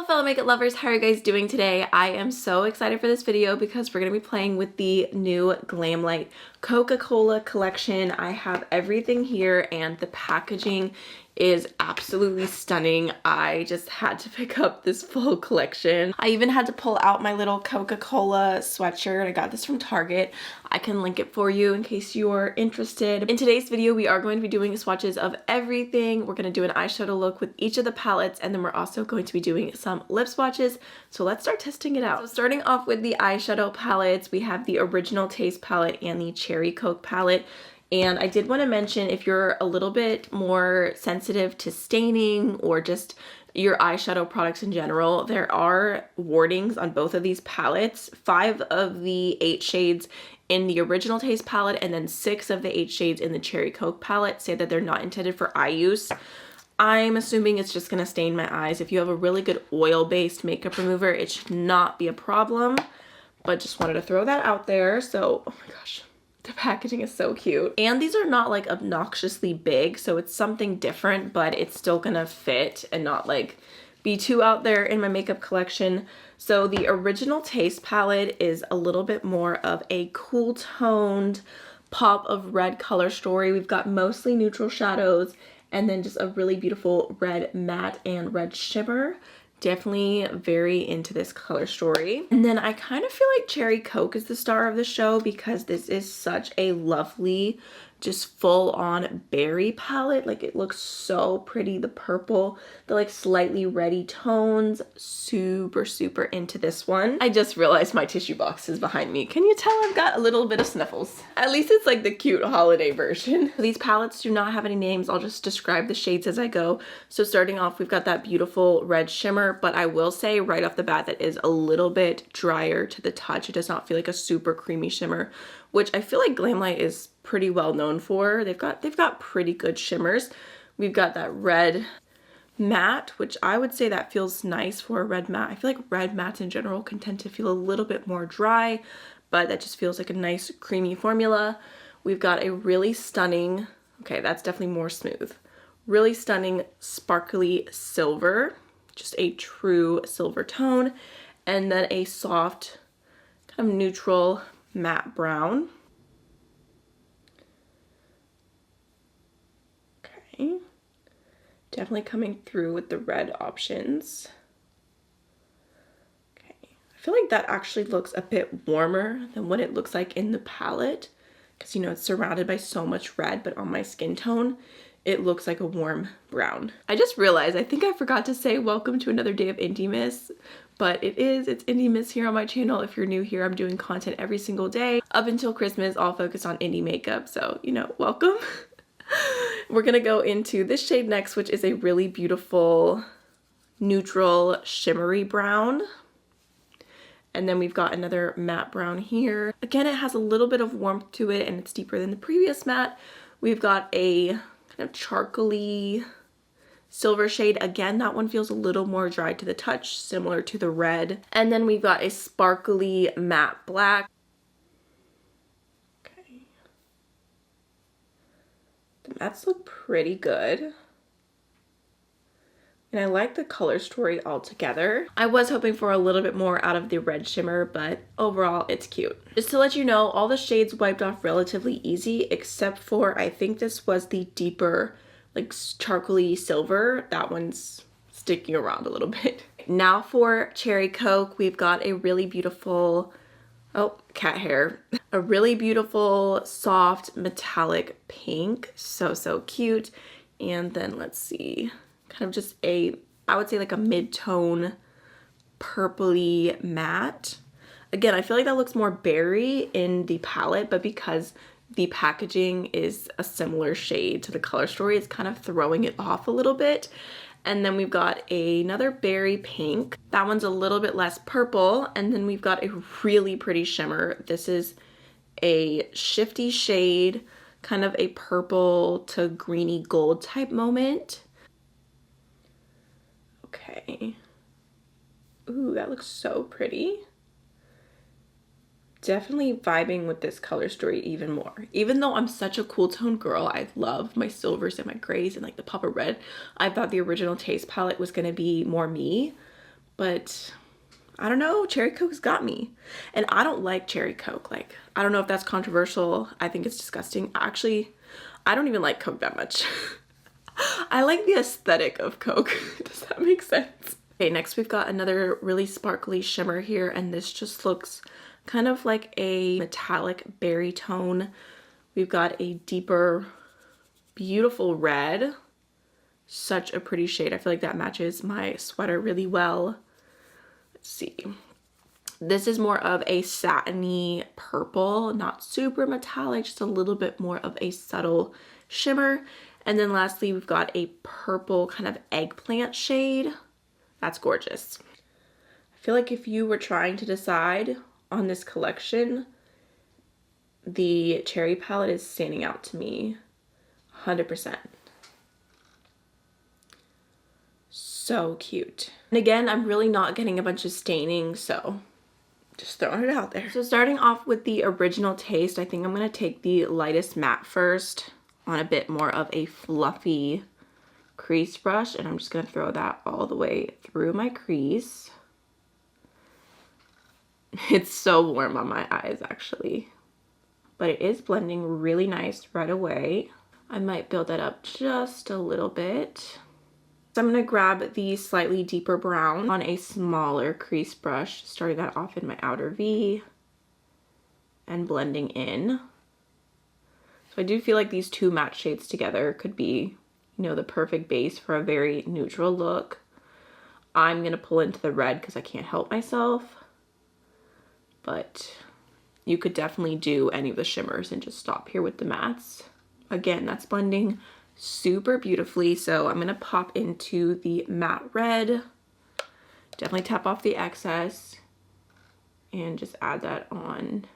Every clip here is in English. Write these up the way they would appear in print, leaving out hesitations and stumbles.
fellow makeup lovers, how are you guys doing today? I am so excited for this video because we're going to be playing with the new Glamlite Coca Cola Collection. I have everything here and the packaging is absolutely stunning. I just had to pick up this full collection. I even had to pull out my little Coca Cola sweatshirt. I got this from Target. I can link it for you in case you're interested. In today's video, we are going to be doing swatches of everything. We're going to do an eyeshadow look with each of the palettes, and then we're also going to be doing some lip swatches. So let's start testing it out. So starting off with the eyeshadow palettes, we have the Original Taste palette and the Cherry Coke palette. And I did want to mention, if you're a little bit more sensitive to staining or just your eyeshadow products in general, there are warnings on both of these palettes. 5 of the 8 shades in the Original Taste palette and then 6 of the 8 shades in the Cherry Coke palette say that they're not intended for eye use. I'm assuming it's just going to stain my eyes. If you have a really good oil-based makeup remover, it should not be a problem. But just wanted to throw that out there. So, oh my gosh. The packaging is so cute. And these are not like obnoxiously big, so it's something different, but it's still gonna fit and not like be too out there in my makeup collection. So the Original Taste palette is a little bit more of a cool toned pop of red color story. We've got mostly neutral shadows and then just a really beautiful red matte and red shimmer. Definitely very into this color story. And then I kind of feel like Cherry Coke is the star of the show because this is such a lovely, just full on berry palette. Like, it looks so pretty. The purple, the like slightly reddy tones, super into this one. I just realized my tissue box is behind me. Can you tell I've got a little bit of sniffles? At least it's like the cute holiday version. These palettes do not have any names. I'll just describe the shades as I go. So starting off, we've got that beautiful red shimmer, but I will say right off the bat that is a little bit drier to the touch. It does not feel like a super creamy shimmer, which I feel like Glamlite is pretty well known for. They've got pretty good shimmers. We've got that red matte, which I would say that feels nice for a red matte. I feel like red mattes in general can tend to feel a little bit more dry, but that just feels like a nice creamy formula. We've got a really stunning, okay, that's definitely more smooth. Really stunning sparkly silver, just a true silver tone, and then a soft kind of neutral matte brown. Okay, definitely coming through with the red options. Okay, I feel like that actually looks a bit warmer than what it looks like in the palette because, you know, it's surrounded by so much red, but on my skin tone, it looks like a warm brown. I just realized, I think I forgot to say welcome to another day of Indiemas, but it's Indiemas here on my channel. If you're new here, I'm doing content every single day up until Christmas, all focused on indie makeup. So, you know, welcome. We're gonna go into this shade next, which is a really beautiful neutral shimmery brown. And then we've got another matte brown here. Again, it has a little bit of warmth to it and it's deeper than the previous matte. We've got a kind of charcoaly silver shade. Again, that one feels a little more dry to the touch, similar to the red. And then we've got a sparkly matte black. Okay. The mattes look pretty good. And I like the color story altogether. I was hoping for a little bit more out of the red shimmer, but overall it's cute. Just to let you know, all the shades wiped off relatively easy, except for, I think this was the deeper, like charcoaly silver. That one's sticking around a little bit. Now for Cherry Coke, we've got a really beautiful, oh, cat hair. A really beautiful, soft, metallic pink. So cute. And then let's see, kind of just a, I would say like a mid-tone purpley matte. Again, I feel like that looks more berry in the palette, but because the packaging is a similar shade to the color story, it's kind of throwing it off a little bit. And then we've got another berry pink. That one's a little bit less purple. And then we've got a really pretty shimmer. This is a shifty shade, kind of a purple to greeny gold type moment. Okay. Ooh, that looks so pretty. Definitely vibing with this color story even more. Even though I'm such a cool tone girl, I love my silvers and my grays and like the pop of red, I thought the Original Taste palette was going to be more me. but I don't know, cherry Coke's got me. And I don't like cherry Coke. Like, I don't know if that's controversial. I think it's disgusting. Actually, I don't even like Coke that much. I like the aesthetic of Coke. Does that make sense? Okay, next we've got another really sparkly shimmer here, and this just looks kind of like a metallic berry tone. We've got a deeper, beautiful red. Such a pretty shade. I feel like that matches my sweater really well. Let's see. This is more of a satiny purple, not super metallic, just a little bit more of a subtle shimmer. And then lastly, we've got a purple kind of eggplant shade. That's gorgeous. I feel like if you were trying to decide on this collection, the cherry palette is standing out to me 100%. So cute. And again, I'm really not getting a bunch of staining, so just throwing it out there. So starting off with the original taste, I think I'm gonna take the lightest matte first on a bit more of a fluffy crease brush, and I'm just gonna throw that all the way through my crease. It's so warm on my eyes actually, but it is blending really nice right away. I might build that up just a little bit. So I'm going to grab the slightly deeper brown on a smaller crease brush, starting that off in my outer V and blending in. So I do feel like these two matte shades together could be, you know, the perfect base for a very neutral look. I'm going to pull into the red because I can't help myself, but you could definitely do any of the shimmers and just stop here with the mattes. Again, that's blending super beautifully, so I'm gonna pop into the matte red, definitely tap off the excess and just add that on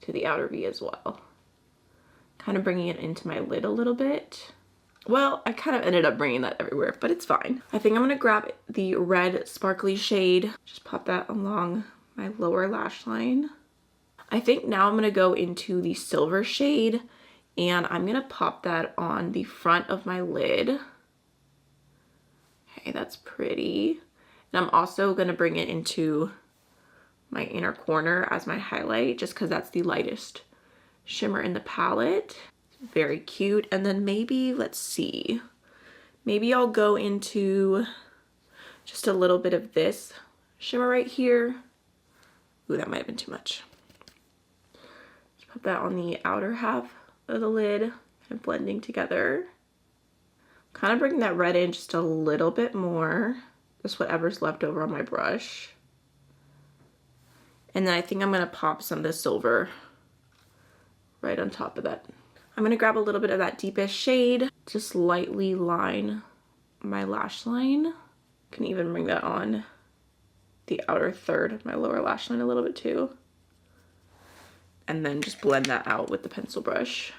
to the outer V as well, kind of bringing it into my lid a little bit. Well, I kind of ended up bringing that everywhere, but it's fine. I think I'm gonna grab the red sparkly shade, just pop that along my lower lash line. I think now I'm gonna go into the silver shade, and I'm gonna pop that on the front of my lid. Okay, that's pretty. And I'm also gonna bring it into my inner corner as my highlight, just because that's the lightest shimmer in the palette. It's very cute. And then maybe, let's see, maybe I'll go into just a little bit of this shimmer right here. Ooh, that might have been too much. Just put that on the outer half of the lid, kind of blending together. Kind of bringing that red in just a little bit more, just whatever's left over on my brush. And then I think I'm gonna pop some of the silver right on top of that. I'm gonna grab a little bit of that deepest shade, just lightly line my lash line. Can even bring that on the outer third of my lower lash line a little bit too. And then just blend that out with the pencil brush.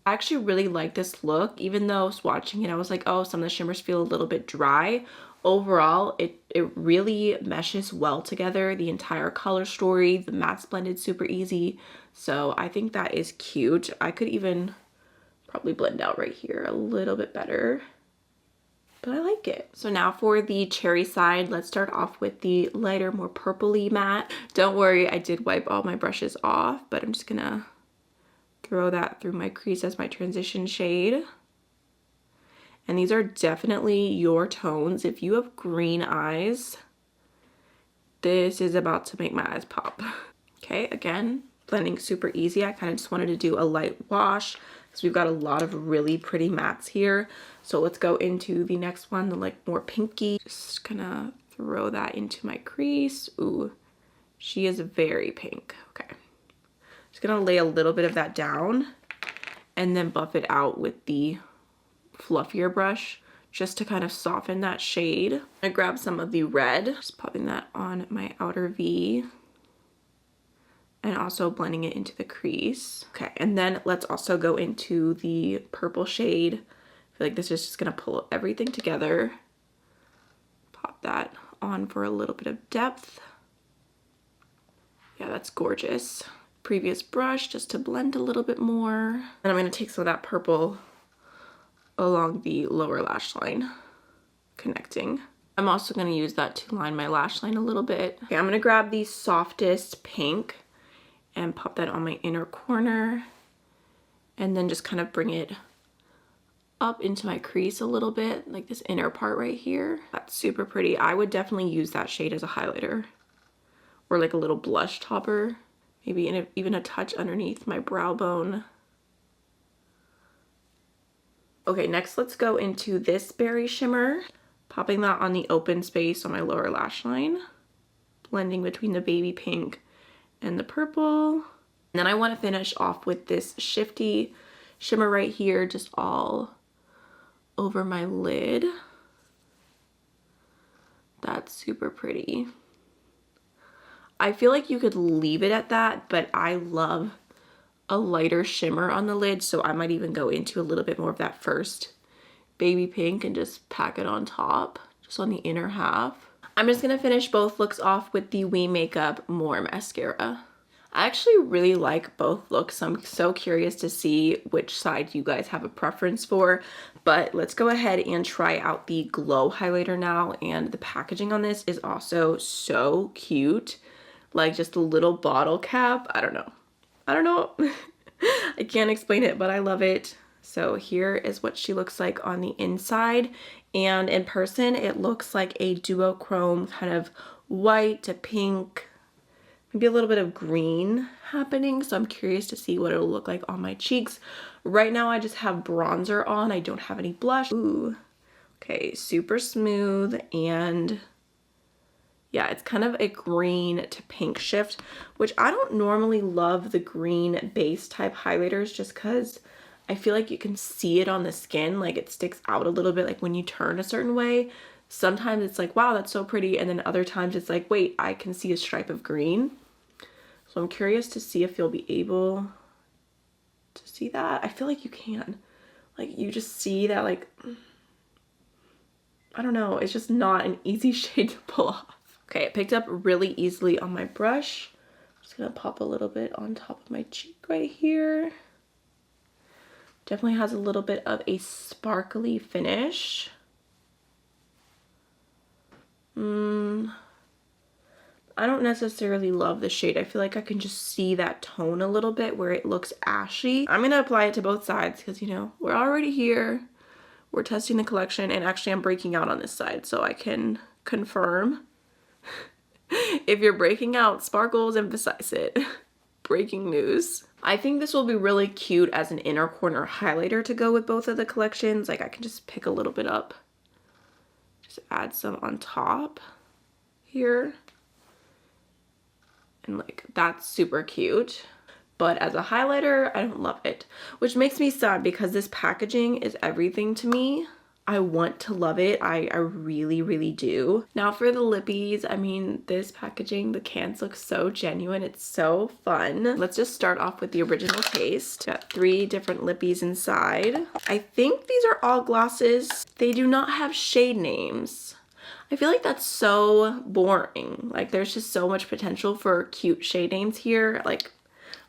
I actually really like this look, even though swatching it, I was like, oh, some of the shimmers feel a little bit dry. Overall, it really meshes well together, the entire color story, the mattes blended super easy. So I think that is cute. I could even probably blend out right here a little bit better, but I like it. So now for the cherry side, let's start off with the lighter, more purpley matte. Don't worry, I did wipe all my brushes off, but I'm just gonna throw that through my crease as my transition shade. And these are definitely your tones. If you have green eyes, this is about to make my eyes pop. Okay, again, blending super easy. I kind of just wanted to do a light wash because we've got a lot of really pretty mattes here. So let's go into the next one, the like more pinky. Just gonna throw that into my crease. Ooh, she is very pink. Okay. Just gonna lay a little bit of that down and then buff it out with the fluffier brush just to kind of soften that shade. I grab some of the red, just popping that on my outer V and also blending it into the crease. Okay, and then let's also go into the purple shade. I feel like this is just gonna pull everything together. Pop that on for a little bit of depth. Yeah, that's gorgeous. Previous brush just to blend a little bit more. And I'm gonna take some of that purple along the lower lash line, connecting. I'm also going to use that to line my lash line a little bit. Okay, I'm going to grab the softest pink and pop that on my inner corner. And then just kind of bring it up into my crease a little bit, like this inner part right here. That's super pretty. I would definitely use that shade as a highlighter or like a little blush topper, maybe even a touch underneath my brow bone. Okay, next let's go into this berry shimmer, popping that on the open space on my lower lash line, blending between the baby pink and the purple. And then I want to finish off with this shifty shimmer right here, just all over my lid. That's super pretty. I feel like you could leave it at that, but I love a lighter shimmer on the lid, so I might even go into a little bit more of that first baby pink and just pack it on top, just on the inner half. I'm just gonna finish both looks off with the We Makeup More mascara. I actually really like both looks. I'm so curious to see which side you guys have a preference for, but let's go ahead and try out the glow highlighter now. And the packaging on this is also so cute, like just a little bottle cap. I don't know. I can't explain it, but I love it. So here is what she looks like on the inside, and in person it looks like a duochrome kind of white to pink, maybe a little bit of green happening. So I'm curious to see what it'll look like on my cheeks. Right now I just have bronzer on. I don't have any blush. Ooh. Okay, super smooth, and yeah, it's kind of a green to pink shift, which I don't normally love the green base type highlighters just because I feel like you can see it on the skin, like it sticks out a little bit, like when you turn a certain way. Sometimes it's like, wow, that's so pretty, and then other times it's like, wait, I can see a stripe of green. So I'm curious to see if you'll be able to see that. I feel like you can. Like you just see that, like, I don't know, it's just not an easy shade to pull off. Okay, it picked up really easily on my brush. I'm just gonna pop a little bit on top of my cheek right here. Definitely has a little bit of a sparkly finish. I don't necessarily love the shade. I feel like I can just see that tone a little bit where it looks ashy. I'm gonna apply it to both sides because, you know, we're already here. We're testing the collection, and actually I'm breaking out on this side so I can confirm. If you're breaking out, sparkles, emphasize it. Breaking news. I think this will be really cute as an inner corner highlighter to go with both of the collections. Like I can just pick a little bit up, just add some on top here. And like, that's super cute. But as a highlighter, I don't love it, which makes me sad because this packaging is everything to me. I want to love it. I really, really do. Now for the lippies, I mean, this packaging, the cans look so genuine. It's so fun. Let's just start off with the original taste. Got 3 different lippies inside. I think these are all glosses. They do not have shade names. I feel like that's so boring. Like there's just so much potential for cute shade names here. Like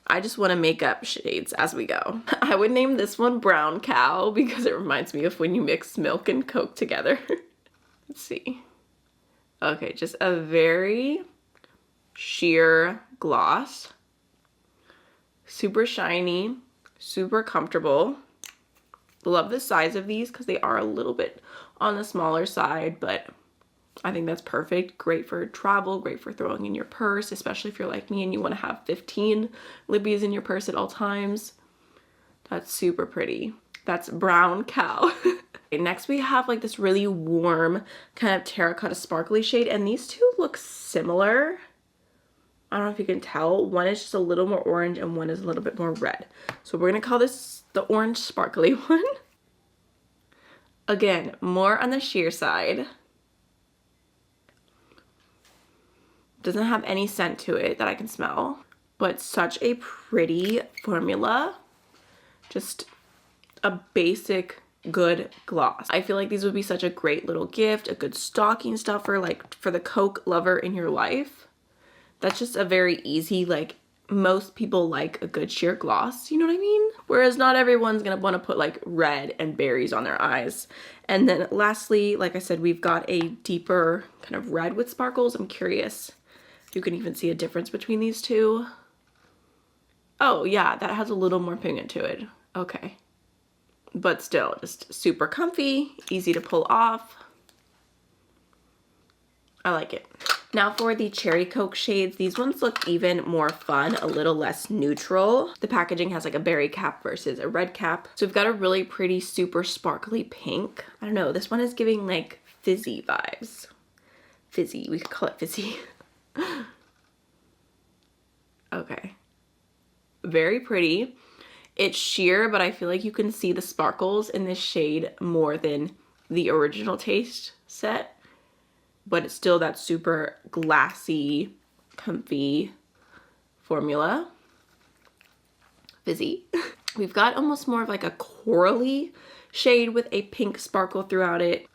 I just want to make up shades as we go. I would name this one Brown Cow because it reminds me of when you mix milk and Coke together. Let's see. Okay, just a very sheer gloss. Super shiny, super comfortable. Love the size of these because they are a little bit on the smaller side, but I think that's perfect. Great for travel, great for throwing in your purse, especially if you're like me and you want to have 15 lippies in your purse at all times. That's super pretty. That's Brown Cow. Okay, next we have like this really warm kind of terracotta sparkly shade, and these two look similar. I don't know if you can tell. One is just a little more orange and one is a little bit more red. So we're gonna call this the orange sparkly one. Again, more on the sheer side. Doesn't have any scent to it that I can smell, but such a pretty formula. Just a basic good gloss. I feel like these would be such a great little gift, a good stocking stuffer, like for the Coke lover in your life. That's just a very easy, like most people like a good sheer gloss, you know what I mean? Whereas not everyone's gonna want to put like red and berries on their eyes. And then lastly, like I said, we've got a deeper kind of red with sparkles. I'm curious if you can even see a difference between these two. Oh yeah, that has a little more pigment to it. Okay. But still, just super comfy, easy to pull off. I like it. Now for the Cherry Coke shades, these ones look even more fun, a little less neutral. The packaging has like a berry cap versus a red cap. So we've got a really pretty, super sparkly pink. I don't know, this one is giving like fizzy vibes. Fizzy, we could call it fizzy. Okay. Very pretty. It's sheer, but I feel like you can see the sparkles in this shade more than the original Taste set. But it's still that super glassy, comfy formula. Fizzy. We've got almost more of like a corally shade with a pink sparkle throughout it.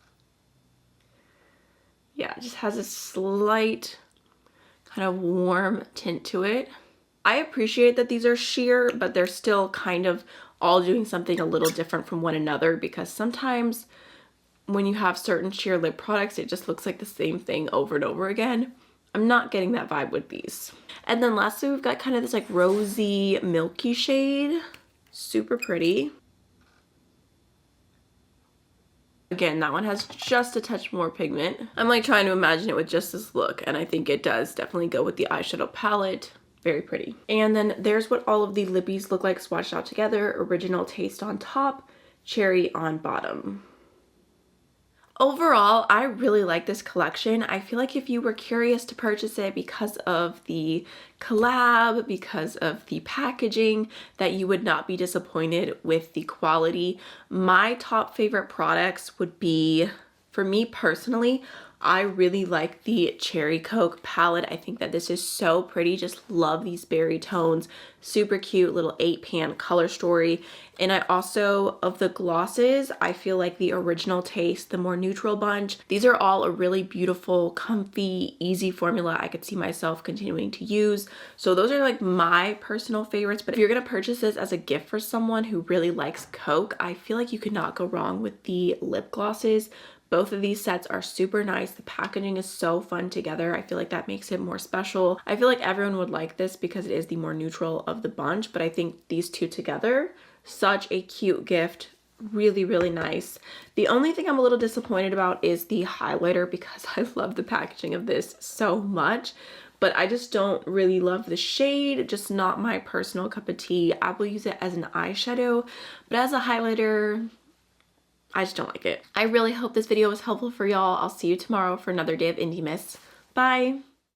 Yeah, it just has a slight kind of warm tint to it. I appreciate that these are sheer, but they're still kind of all doing something a little different from one another, because sometimes when you have certain sheer lip products, it just looks like the same thing over and over again. I'm not getting that vibe with these. And then lastly, we've got kind of this like rosy, milky shade. Super pretty. Again, that one has just a touch more pigment. I'm like trying to imagine it with just this look, and I think it does definitely go with the eyeshadow palette. Very pretty. And then there's what all of the lippies look like swatched out together. Original Taste on top, cherry on bottom. Overall, I really like this collection. I feel like if you were curious to purchase it because of the collab, because of the packaging, that you would not be disappointed with the quality. My top favorite products would be, for me personally, I really like the Cherry Coke palette. I think that this is so pretty. Just love these berry tones. Super cute little 8-pan color story. And I also, of the glosses, I feel like the Original Taste, the more neutral bunch, these are all a really beautiful, comfy, easy formula I could see myself continuing to use. So those are like my personal favorites. But if you're gonna purchase this as a gift for someone who really likes Coke, I feel like you could not go wrong with the lip glosses. Both of these sets are super nice. The packaging is so fun together. I feel like that makes it more special. I feel like everyone would like this because it is the more neutral of the bunch, but I think these two together, such a cute gift. Really, really nice. The only thing I'm a little disappointed about is the highlighter, because I love the packaging of this so much, but I just don't really love the shade. Just not my personal cup of tea. I will use it as an eyeshadow, but as a highlighter, I just don't like it. I really hope this video was helpful for y'all. I'll see you tomorrow for another day of Indiemas. Bye!